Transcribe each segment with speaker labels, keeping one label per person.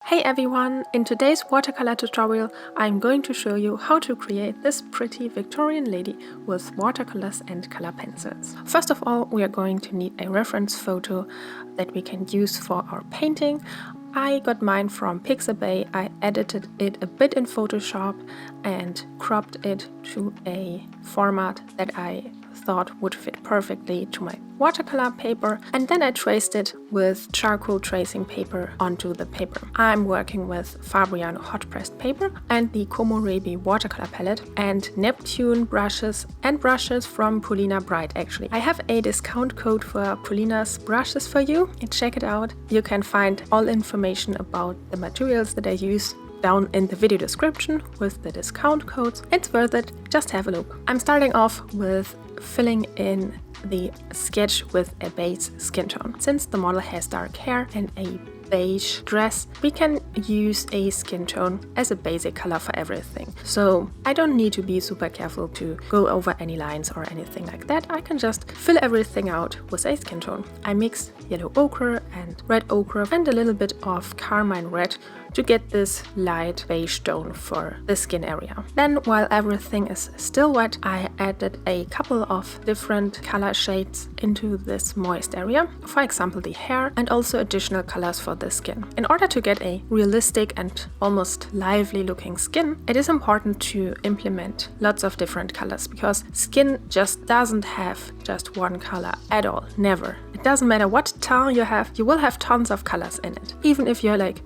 Speaker 1: Hey everyone! In today's watercolor tutorial, I'm going to show you how to create this pretty Victorian lady with watercolors and color pencils. First of all, we are going to need a reference photo that we can use for our painting. I got mine from Pixabay. I edited it a bit in Photoshop and cropped it to a format that I thought would fit perfectly to my watercolor paper, and then I traced it with charcoal tracing paper onto the paper. I'm working with Fabriano hot pressed paper and the Komorebi watercolor palette and Neptune brushes and brushes from Polina Bright. Actually, I have a discount code for Polina's brushes for you. Check it out. You can find all information about the materials that I use down in the video description with the discount codes. It's worth it, just have a look. I'm starting off with filling in the sketch with a base skin tone. Since the model has dark hair and a beige dress, we can use a skin tone as a basic color for everything. So I don't need to be super careful to go over any lines or anything like that. I can just fill everything out with a skin tone. I mixed yellow ochre and red ochre and a little bit of carmine red to get this light beige tone for the skin area. Then, while everything is still wet, I added a couple of different color shades into this moist area, for example the hair, and also additional colors for the skin. In order to get a realistic and almost lively looking skin, it is important to implement lots of different colors, because skin just doesn't have just one color at all, never. It doesn't matter what tone you have, you will have tons of colors in it. Even if you're like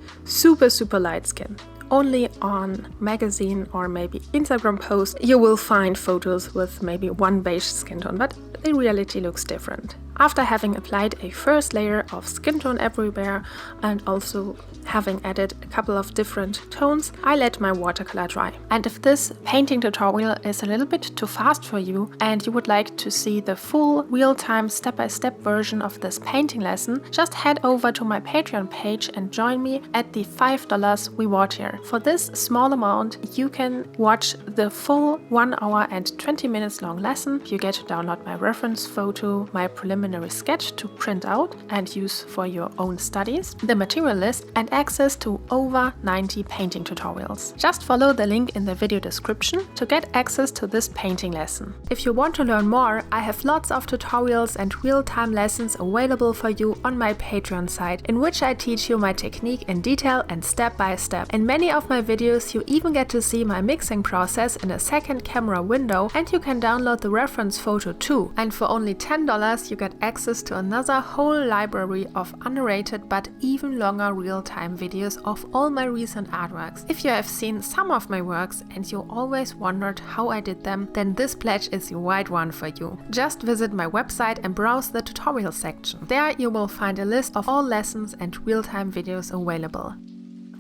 Speaker 1: super light skin. Only on magazine or maybe Instagram posts you will find photos with maybe one beige skin tone, but the reality looks different. After having applied a first layer of skin tone everywhere and also having added a couple of different tones, I let my watercolor dry. And if this painting tutorial is a little bit too fast for you and you would like to see the full real-time step-by-step version of this painting lesson, just head over to my Patreon page and join me at the $5 reward tier. For this small amount, you can watch the full 1 hour and 20 minutes long lesson. You get to download my reference photo, my preliminary sketch to print out and use for your own studies, the material list, and access to over 90 painting tutorials. Just follow the link in the video description to get access to this painting lesson. If you want to learn more, I have lots of tutorials and real-time lessons available for you on my Patreon site, in which I teach you my technique in detail and step by step. In many of my videos, you even get to see my mixing process in a second camera window, and you can download the reference photo too. And for only $10, you get access to another whole library of unrated but even longer real-time videos of all my recent artworks. If you have seen some of my works and you always wondered how I did them, then this pledge is the right one for you. Just visit my website and browse the tutorial section. There you will find a list of all lessons and real-time videos available.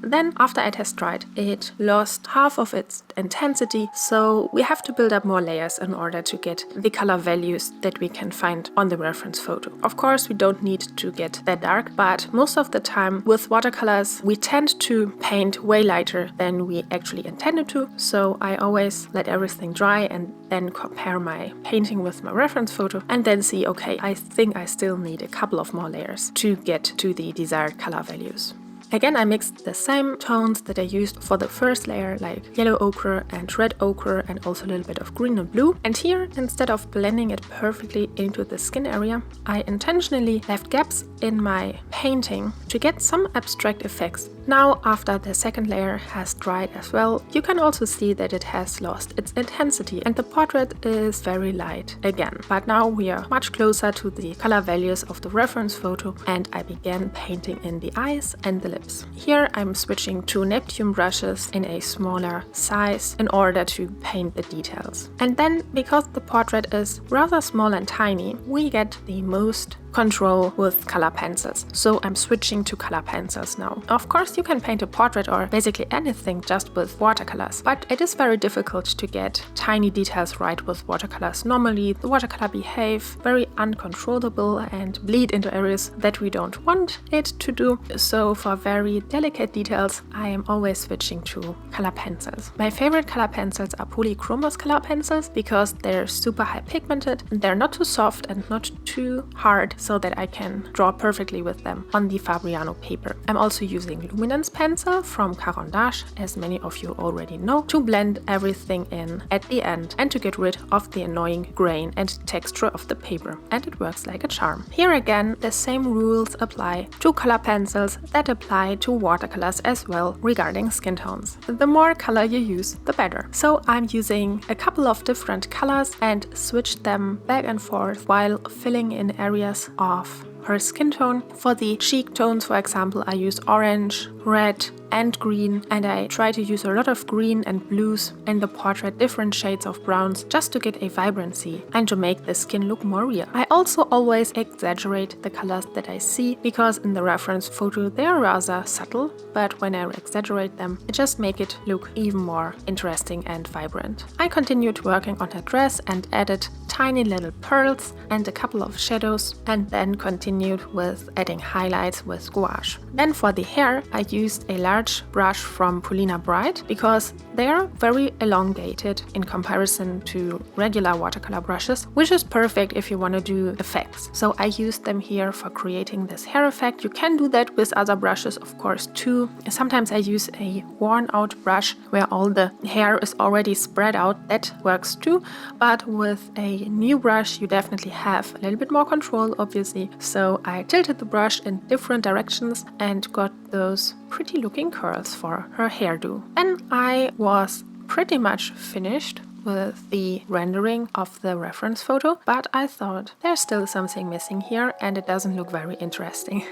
Speaker 1: Then, after it has dried, it lost half of its intensity, so we have to build up more layers in order to get the color values that we can find on the reference photo. Of course, we don't need to get that dark, but most of the time with watercolors, we tend to paint way lighter than we actually intended to, so I always let everything dry and then compare my painting with my reference photo and then see, okay, I think I still need a couple of more layers to get to the desired color values. Again, I mixed the same tones that I used for the first layer, like yellow ochre and red ochre and also a little bit of green and blue. And here, instead of blending it perfectly into the skin area, I intentionally left gaps in my painting to get some abstract effects. Now, after the second layer has dried as well, you can also see that it has lost its intensity and the portrait is very light again. But now we are much closer to the color values of the reference photo, and I began painting in the eyes and the lips. Here I'm switching to Neptune brushes in a smaller size in order to paint the details. And then, because the portrait is rather small and tiny, we get the most control with color pencils. So I'm switching to color pencils now. Of course, you can paint a portrait or basically anything just with watercolors, but it is very difficult to get tiny details right with watercolors. Normally, the watercolor behave very uncontrollable and bleed into areas that we don't want it to do. So for very delicate details, I am always switching to color pencils. My favorite color pencils are Polychromos color pencils because they're super high pigmented and they're not too soft and not too hard. so that I can draw perfectly with them on the Fabriano paper. I'm also using Luminance Pencil from Caran d'Ache, as many of you already know, to blend everything in at the end and to get rid of the annoying grain and texture of the paper, and it works like a charm. Here again, the same rules apply to color pencils that apply to watercolors as well regarding skin tones. The more color you use, the better. So I'm using a couple of different colors and switched them back and forth while filling in areas of her skin tone. For the cheek tones, for example, I use orange, red and green, and I try to use a lot of green and blues in the portrait, different shades of browns, just to get a vibrancy and to make the skin look more real. I also always exaggerate the colors that I see, because in the reference photo they are rather subtle, but when I exaggerate them, I just make it look even more interesting and vibrant. I continued working on her dress and added tiny little pearls and a couple of shadows, and then continued with adding highlights with gouache. Then for the hair, I used a large brush from Polina Bright because they are very elongated in comparison to regular watercolor brushes, which is perfect if you want to do effects. So I used them here for creating this hair effect. You can do that with other brushes, of course, too. Sometimes I use a worn out brush where all the hair is already spread out. That works too, but with a new brush you definitely have a little bit more control, obviously. So I tilted the brush in different directions and got those pretty looking curls for her hairdo. And I was pretty much finished with the rendering of the reference photo, but I thought there's still something missing here and it doesn't look very interesting.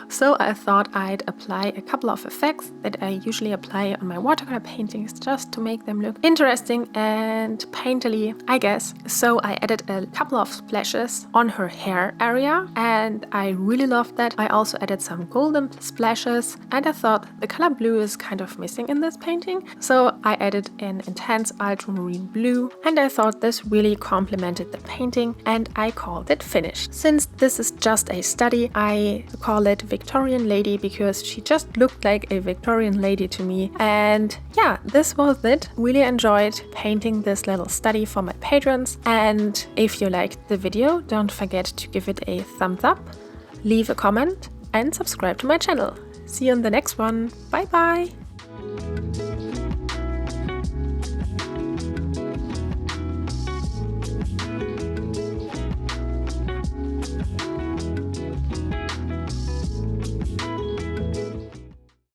Speaker 1: So I thought I'd apply a couple of effects that I usually apply on my watercolor paintings just to make them look interesting and painterly, I guess. So I added a couple of splashes on her hair area and I really loved that. I also added some golden splashes and I thought the color blue is kind of missing in this painting, so I added an intense ultramarine blue, and I thought this really complemented the painting and I called it finished. Since this is just a study, I call it Victorian Lady because she just looked like a Victorian lady to me. And yeah, this was it. Really enjoyed painting this little study for my patrons, and if you liked the video, don't forget to give it a thumbs up, leave a comment and subscribe to my channel. See you in the next one. Bye bye!